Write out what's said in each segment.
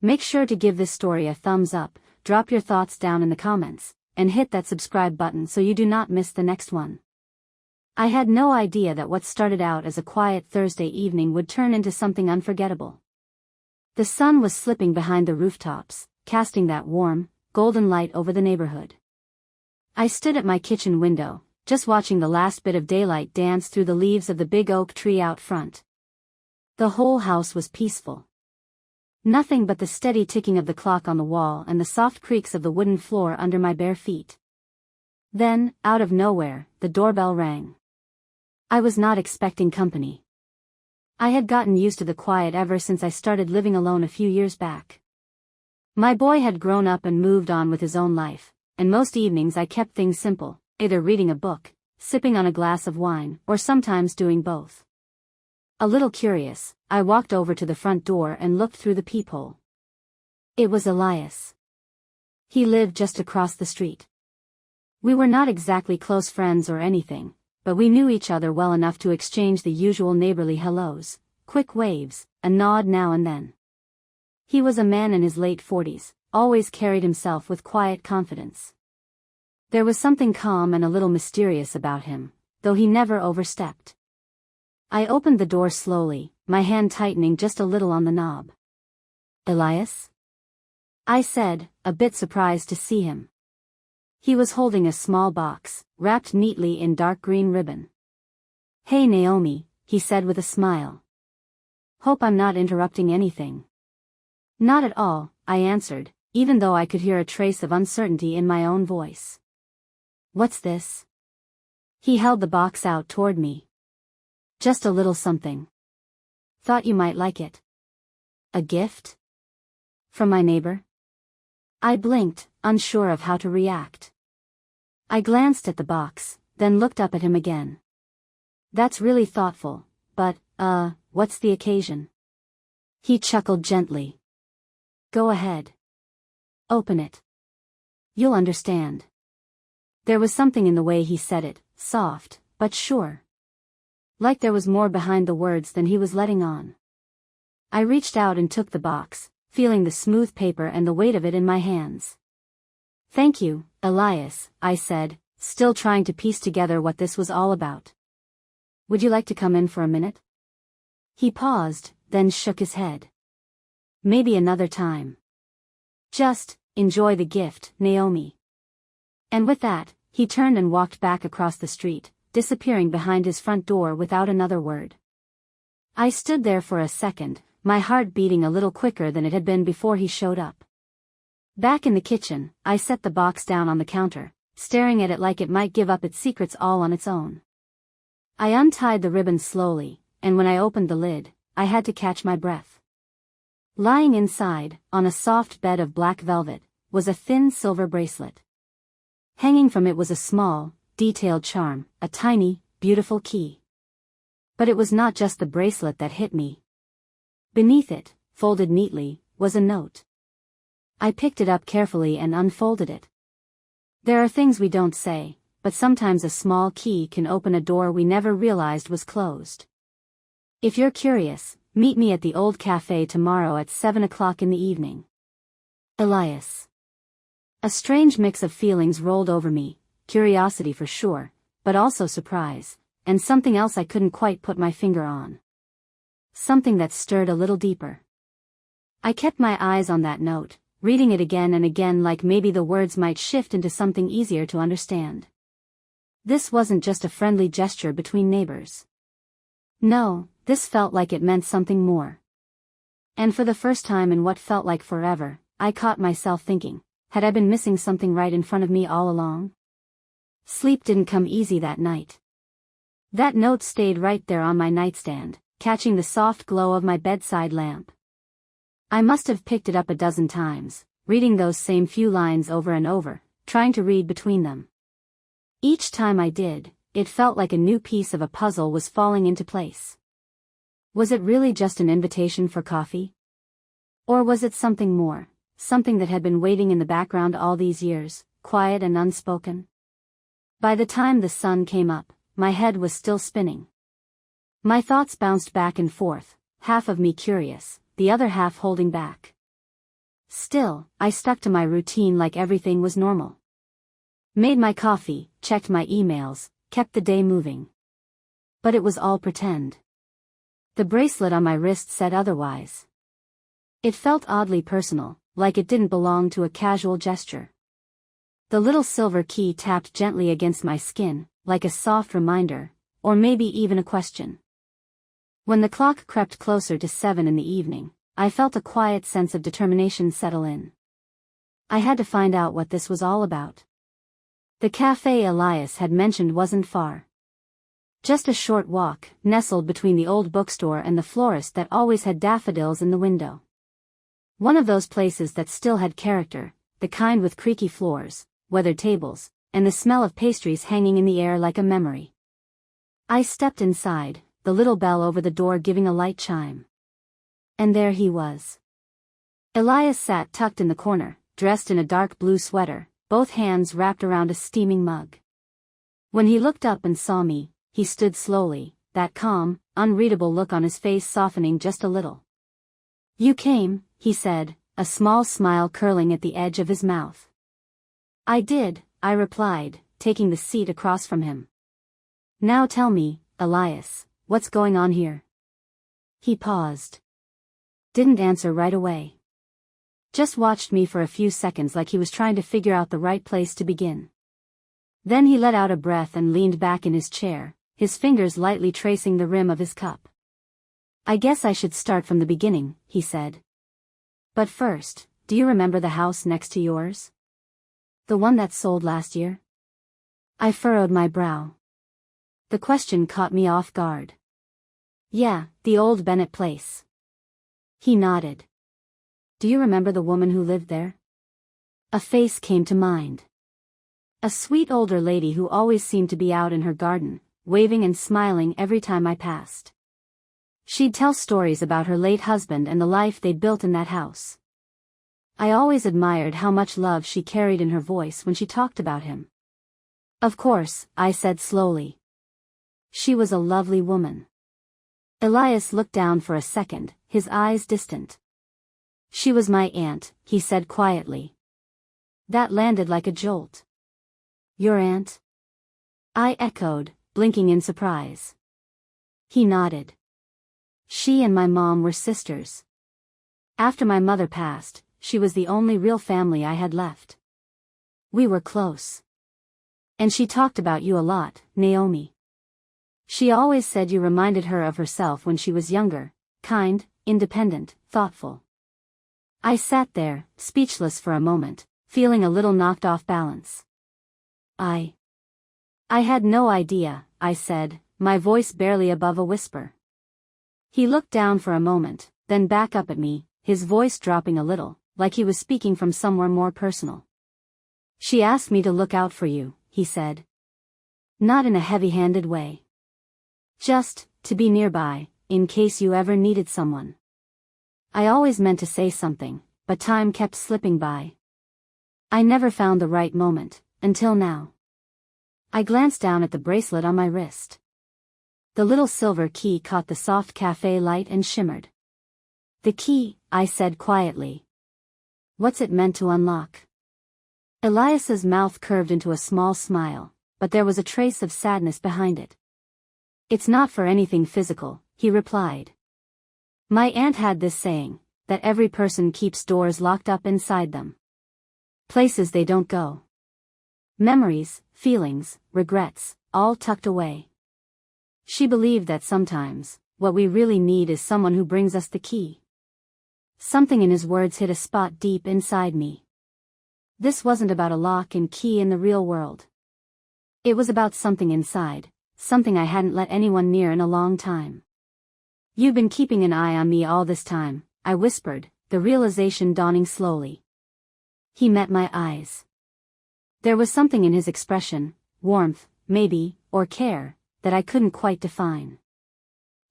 Make sure to give this story a thumbs up, drop your thoughts down in the comments, and hit that subscribe button so you do not miss the next one. I had no idea that what started out as a quiet Thursday evening would turn into something unforgettable. The sun was slipping behind the rooftops, casting that warm, golden light over the neighborhood. I stood at my kitchen window, just watching the last bit of daylight dance through the leaves of the big oak tree out front. The whole house was peaceful. Nothing but the steady ticking of the clock on the wall and the soft creaks of the wooden floor under my bare feet. Then, out of nowhere, the doorbell rang. I was not expecting company. I had gotten used to the quiet ever since I started living alone a few years back. My boy had grown up and moved on with his own life, and most evenings I kept things simple, either reading a book, sipping on a glass of wine, or sometimes doing both. A little curious, I walked over to the front door and looked through the peephole. It was Elias. He lived just across the street. We were not exactly close friends or anything, but we knew each other well enough to exchange the usual neighborly hellos, quick waves, a nod now and then. He was a man in his late 40s, always carried himself with quiet confidence. There was something calm and a little mysterious about him, though he never overstepped. I opened the door slowly, my hand tightening just a little on the knob. "Elias?" I said, a bit surprised to see him. He was holding a small box, wrapped neatly in dark green ribbon. "Hey Naomi," he said with a smile. "Hope I'm not interrupting anything." "Not at all," I answered, even though I could hear a trace of uncertainty in my own voice. "What's this?" He held the box out toward me. "Just a little something. Thought you might like it." "A gift? From my neighbor?" I blinked, unsure of how to react. I glanced at the box, then looked up at him again. "That's really thoughtful, but, what's the occasion?" He chuckled gently. "Go ahead. Open it. You'll understand." There was something in the way he said it, soft, but sure. Like there was more behind the words than he was letting on. I reached out and took the box, feeling the smooth paper and the weight of it in my hands. "Thank you, Elias," I said, still trying to piece together what this was all about. "Would you like to come in for a minute?" He paused, then shook his head. "Maybe another time. Just, enjoy the gift, Naomi." And with that, he turned and walked back across the street, disappearing behind his front door without another word. I stood there for a second, my heart beating a little quicker than it had been before he showed up. Back in the kitchen, I set the box down on the counter, staring at it like it might give up its secrets all on its own. I untied the ribbon slowly, and when I opened the lid, I had to catch my breath. Lying inside, on a soft bed of black velvet, was a thin silver bracelet. Hanging from it was a small, detailed charm, a tiny, beautiful key. But it was not just the bracelet that hit me. Beneath it, folded neatly, was a note. I picked it up carefully and unfolded it. There are things we don't say, but sometimes a small key can open a door we never realized was closed. "If you're curious, meet me at the old cafe tomorrow at 7 o'clock in the evening. Elias." A strange mix of feelings rolled over me, curiosity for sure, but also surprise, and something else I couldn't quite put my finger on. Something that stirred a little deeper. I kept my eyes on that note, reading it again and again like maybe the words might shift into something easier to understand. This wasn't just a friendly gesture between neighbors. No, this felt like it meant something more. And for the first time in what felt like forever, I caught myself thinking, had I been missing something right in front of me all along? Sleep didn't come easy that night. That note stayed right there on my nightstand, catching the soft glow of my bedside lamp. I must have picked it up a dozen times, reading those same few lines over and over, trying to read between them. Each time I did, it felt like a new piece of a puzzle was falling into place. Was it really just an invitation for coffee? Or was it something more, something that had been waiting in the background all these years, quiet and unspoken? By the time the sun came up, my head was still spinning. My thoughts bounced back and forth, half of me curious, the other half holding back. Still, I stuck to my routine like everything was normal. Made my coffee, checked my emails, kept the day moving. But it was all pretend. The bracelet on my wrist said otherwise. It felt oddly personal, like it didn't belong to a casual gesture. The little silver key tapped gently against my skin, like a soft reminder, or maybe even a question. When the clock crept closer to 7 in the evening, I felt a quiet sense of determination settle in. I had to find out what this was all about. The cafe Elias had mentioned wasn't far. Just a short walk, nestled between the old bookstore and the florist that always had daffodils in the window. One of those places that still had character, the kind with creaky floors, weathered tables, and the smell of pastries hanging in the air like a memory. I stepped inside, the little bell over the door giving a light chime. And there he was. Elias sat tucked in the corner, dressed in a dark blue sweater, both hands wrapped around a steaming mug. When he looked up and saw me, he stood slowly, that calm, unreadable look on his face softening just a little. "You came," he said, a small smile curling at the edge of his mouth. "I did," I replied, taking the seat across from him. "Now tell me, Elias, what's going on here?" He paused. Didn't answer right away. Just watched me for a few seconds like he was trying to figure out the right place to begin. Then he let out a breath and leaned back in his chair, his fingers lightly tracing the rim of his cup. "I guess I should start from the beginning," he said. "But first, do you remember the house next to yours? The one that sold last year?" I furrowed my brow. The question caught me off guard. "Yeah, the old Bennett place." He nodded. "Do you remember the woman who lived there?" A face came to mind. A sweet older lady who always seemed to be out in her garden, waving and smiling every time I passed. She'd tell stories about her late husband and the life they'd built in that house. I always admired how much love she carried in her voice when she talked about him. "Of course," I said slowly. "She was a lovely woman." Elias looked down for a second, his eyes distant. "She was my aunt," he said quietly. That landed like a jolt. "Your aunt?" I echoed, blinking in surprise. He nodded. "She and my mom were sisters. After my mother passed, she was the only real family I had left. We were close. And she talked about you a lot, Naomi. She always said you reminded her of herself when she was younger, kind, independent, thoughtful." I sat there, speechless for a moment, feeling a little knocked off balance. I had no idea," I said, my voice barely above a whisper. He looked down for a moment, then back up at me, his voice dropping a little, like he was speaking from somewhere more personal. "She asked me to look out for you," he said. "Not in a heavy-handed way. Just, to be nearby, in case you ever needed someone." I always meant to say something, but time kept slipping by. I never found the right moment, until now. I glanced down at the bracelet on my wrist. The little silver key caught the soft cafe light and shimmered. "The key," I said quietly. "What's it meant to unlock?" Elias's mouth curved into a small smile, but there was a trace of sadness behind it. "It's not for anything physical," he replied. "My aunt had this saying, that every person keeps doors locked up inside them. Places they don't go. Memories, feelings, regrets, all tucked away. She believed that sometimes, what we really need is someone who brings us the key." Something in his words hit a spot deep inside me. This wasn't about a lock and key in the real world. It was about something inside, something I hadn't let anyone near in a long time. "You've been keeping an eye on me all this time," I whispered, the realization dawning slowly. He met my eyes. There was something in his expression, warmth, maybe, or care, that I couldn't quite define.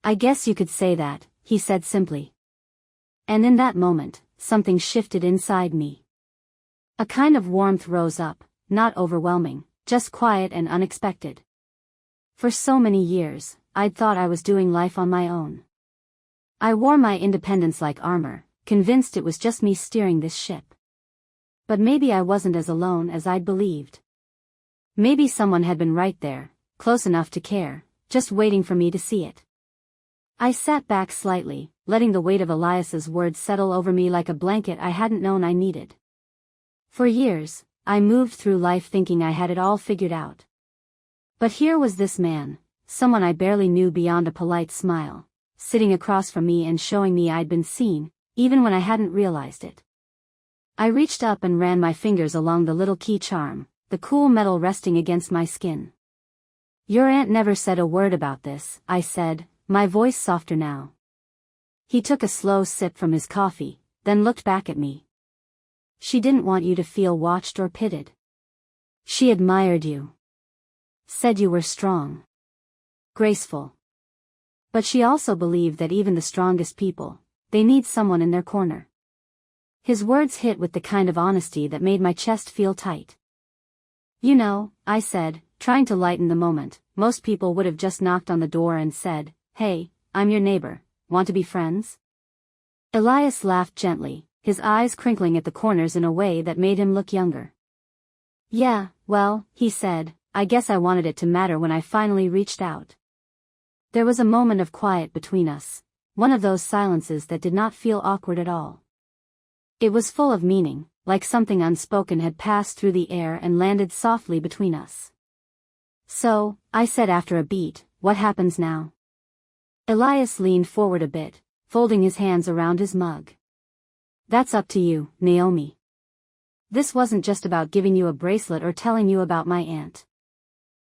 "I guess you could say that," he said simply. And in that moment, something shifted inside me. A kind of warmth rose up, not overwhelming, just quiet and unexpected. For so many years, I'd thought I was doing life on my own. I wore my independence like armor, convinced it was just me steering this ship. But maybe I wasn't as alone as I'd believed. Maybe someone had been right there, close enough to care, just waiting for me to see it. I sat back slightly, letting the weight of Elias's words settle over me like a blanket I hadn't known I needed. For years, I moved through life thinking I had it all figured out. But here was this man, someone I barely knew beyond a polite smile, sitting across from me and showing me I'd been seen, even when I hadn't realized it. I reached up and ran my fingers along the little key charm, the cool metal resting against my skin. "Your aunt never said a word about this," I said, my voice softer now. He took a slow sip from his coffee, then looked back at me. "She didn't want you to feel watched or pitted. She admired you. Said you were strong. Graceful. But she also believed that even the strongest people, they need someone in their corner." His words hit with the kind of honesty that made my chest feel tight. "You know," I said, trying to lighten the moment, "most people would have just knocked on the door and said, 'Hey, I'm your neighbor, want to be friends?'" Elias laughed gently, his eyes crinkling at the corners in a way that made him look younger. "Yeah, well," he said, "I guess I wanted it to matter when I finally reached out." There was a moment of quiet between us, one of those silences that did not feel awkward at all. It was full of meaning, like something unspoken had passed through the air and landed softly between us. "So," I said after a beat, "what happens now?" Elias leaned forward a bit, folding his hands around his mug. "That's up to you, Naomi. This wasn't just about giving you a bracelet or telling you about my aunt.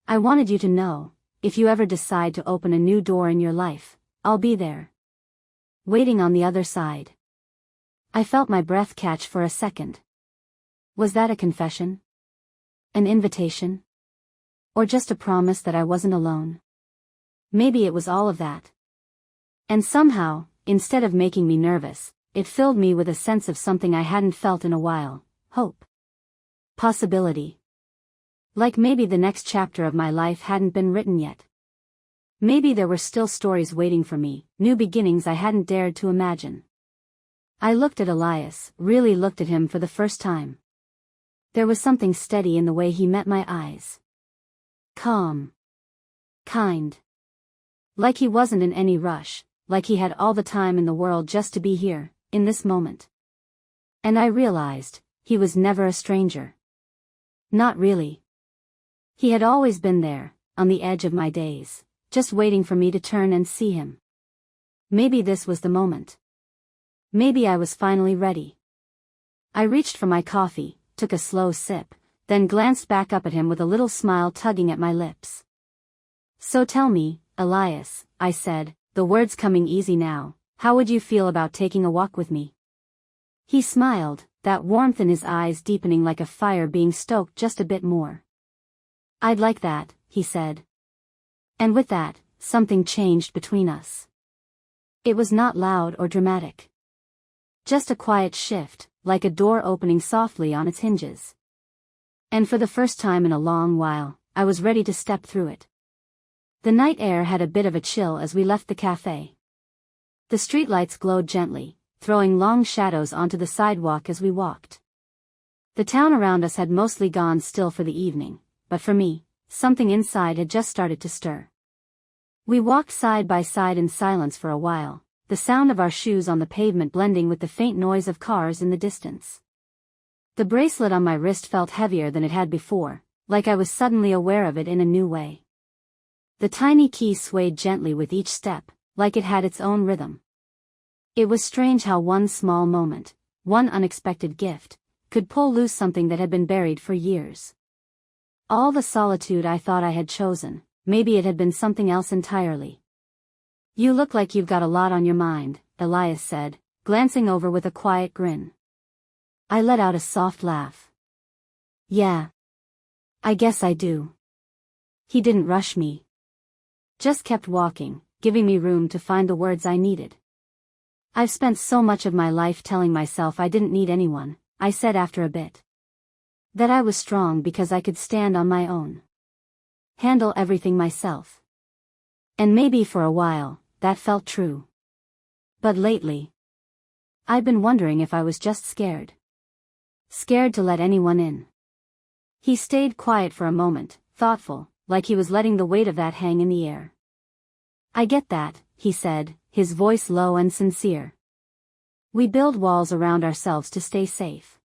I wanted you to know, if you ever decide to open a new door in your life, I'll be there. Waiting on the other side." I felt my breath catch for a second. Was that a confession? An invitation? Or just a promise that I wasn't alone? Maybe it was all of that. And somehow, instead of making me nervous, it filled me with a sense of something I hadn't felt in a while: hope. Possibility. Like maybe the next chapter of my life hadn't been written yet. Maybe there were still stories waiting for me, new beginnings I hadn't dared to imagine. I looked at Elias, really looked at him for the first time. There was something steady in the way he met my eyes. Calm. Kind. Like he wasn't in any rush, like he had all the time in the world just to be here, in this moment. And I realized, he was never a stranger. Not really. He had always been there, on the edge of my days, just waiting for me to turn and see him. Maybe this was the moment. Maybe I was finally ready. I reached for my coffee, took a slow sip, then glanced back up at him with a little smile tugging at my lips. "So tell me, Elias," I said, the words coming easy now, "how would you feel about taking a walk with me?" He smiled, that warmth in his eyes deepening like a fire being stoked just a bit more. "I'd like that," he said. And with that, something changed between us. It was not loud or dramatic. Just a quiet shift, like a door opening softly on its hinges. And for the first time in a long while, I was ready to step through it. The night air had a bit of a chill as we left the cafe. The streetlights glowed gently, throwing long shadows onto the sidewalk as we walked. The town around us had mostly gone still for the evening, but for me, something inside had just started to stir. We walked side by side in silence for a while, the sound of our shoes on the pavement blending with the faint noise of cars in the distance. The bracelet on my wrist felt heavier than it had before, like I was suddenly aware of it in a new way. The tiny key swayed gently with each step, like it had its own rhythm. It was strange how one small moment, one unexpected gift, could pull loose something that had been buried for years. All the solitude I thought I had chosen, maybe it had been something else entirely. "You look like you've got a lot on your mind," Elias said, glancing over with a quiet grin. I let out a soft laugh. "Yeah. I guess I do." He didn't rush me. Just kept walking, giving me room to find the words I needed. "I've spent so much of my life telling myself I didn't need anyone," I said after a bit. "That I was strong because I could stand on my own. Handle everything myself. And maybe for a while, that felt true. But lately, I've been wondering if I was just scared. Scared to let anyone in. He stayed quiet for a moment, thoughtful, like he was letting the weight of that hang in the air. I get that, he said, his voice low and sincere. We build walls around ourselves to stay safe.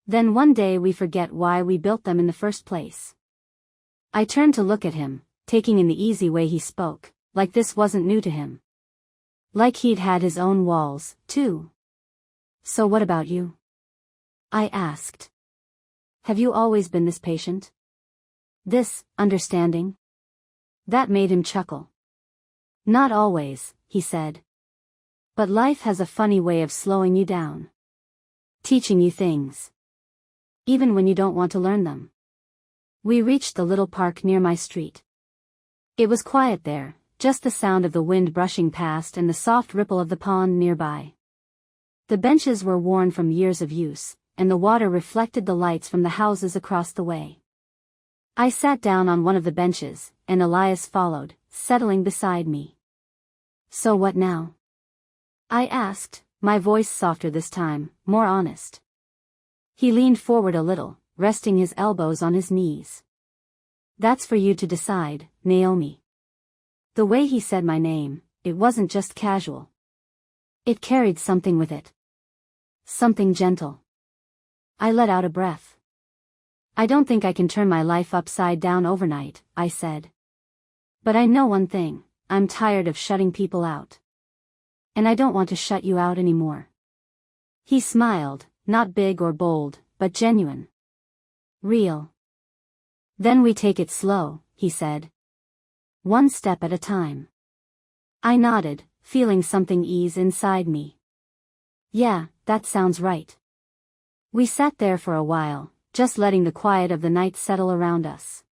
Then one day we forget why we built them in the first place. I turned to look at him, taking in the easy way he spoke, like this wasn't new to him. Like he'd had his own walls, too. So what about you? I asked. Have you always been this patient? This understanding? That made him chuckle. Not always, he said. But life has a funny way of slowing you down. Teaching you things. Even when you don't want to learn them. We reached the little park near my street. It was quiet there, just the sound of the wind brushing past and the soft ripple of the pond nearby. The benches were worn from years of use, and the water reflected the lights from the houses across the way. I sat down on one of the benches, and Elias followed, settling beside me. So what now? I asked, my voice softer this time, more honest. He leaned forward a little, resting his elbows on his knees. That's for you to decide, Naomi. The way he said my name, it wasn't just casual. It carried something with it. Something gentle. I let out a breath. I don't think I can turn my life upside down overnight, I said. But I know one thing, I'm tired of shutting people out. And I don't want to shut you out anymore. He smiled, not big or bold, but genuine. Real. Then we take it slow, he said. One step at a time. I nodded, feeling something ease inside me. Yeah, that sounds right. We sat there for a while, just letting the quiet of the night settle around us.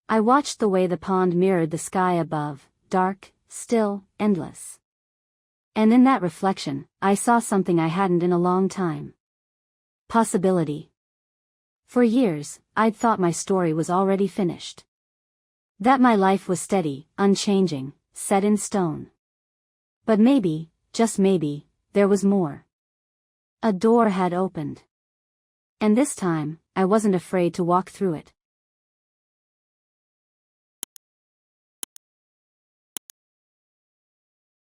I watched the way the pond mirrored the sky above, dark, still, endless. And in that reflection, I saw something I hadn't in a long time. Possibility. For years, I'd thought my story was already finished. That my life was steady, unchanging, set in stone. But maybe, just maybe, there was more. A door had opened. And this time, I wasn't afraid to walk through it.